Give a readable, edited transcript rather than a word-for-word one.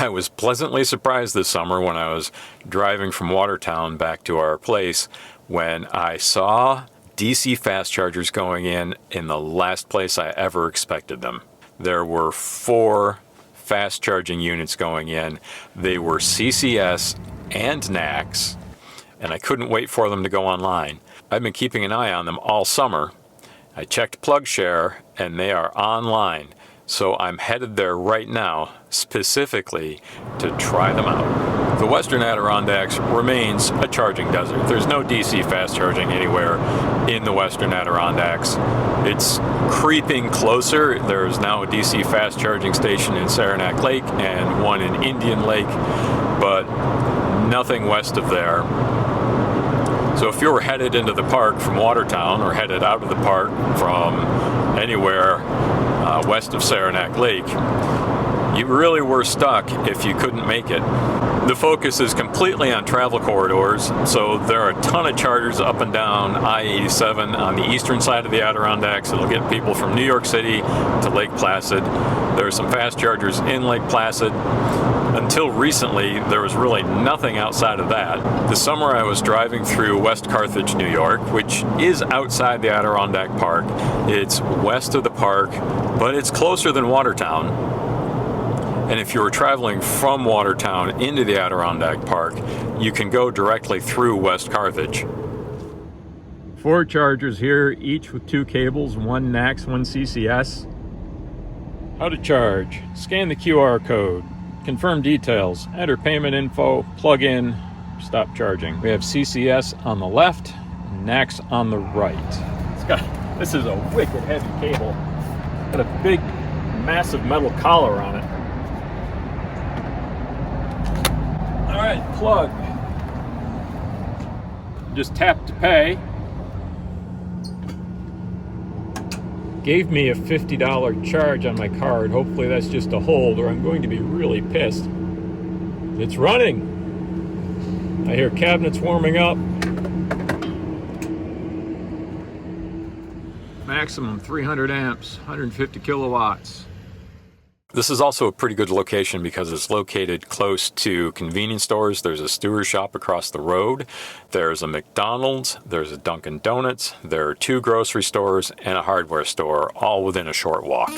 I was pleasantly surprised this summer when I was driving from Watertown back to our place when I saw DC fast chargers going in the last place I ever expected them. There were 4 fast charging units going in. They were CCS and NACS, and I couldn't wait for them to go online. I've been keeping an eye on them all summer. I checked PlugShare and they are online. So I'm headed there right now, specifically to try them out. The Western Adirondacks remains a charging desert. There's no DC fast charging anywhere in the Western Adirondacks. It's creeping closer. There's now a DC fast charging station in Saranac Lake and one in Indian Lake, but nothing west of there. So if you're headed into the park from Watertown or headed out of the park from anywhere west of Saranac Lake, you really were stuck if you couldn't make it. The focus is completely on travel corridors, so there are a ton of chargers up and down I-87 on the eastern side of the Adirondacks. It'll get people from New York City to Lake Placid. There are some fast chargers in Lake Placid. Until recently, there was really nothing outside of that. This summer I was driving through West Carthage, New York, which is outside the Adirondack Park. It's west of the park, but it's closer than Watertown. And if you were traveling from Watertown into the Adirondack Park, you can go directly through West Carthage. 4 chargers here, each with 2 cables, one NACS, one CCS. How to charge. Scan the QR code. Confirm details. Enter payment info. Plug in. Stop charging. We have CCS on the left, NACS on the right. This is a wicked heavy cable. Got a big, massive metal collar on it. Alright, plug. Just tap to pay. Gave me a $50 charge on my card. Hopefully that's just a hold or I'm going to be really pissed. It's running. I hear cabinets warming up. Maximum 300 amps, 150 kilowatts. This is also a pretty good location because it's located close to convenience stores. There's a Stewart's shop across the road. There's a McDonald's, there's a Dunkin' Donuts, there are 2 grocery stores and a hardware store, all within a short walk.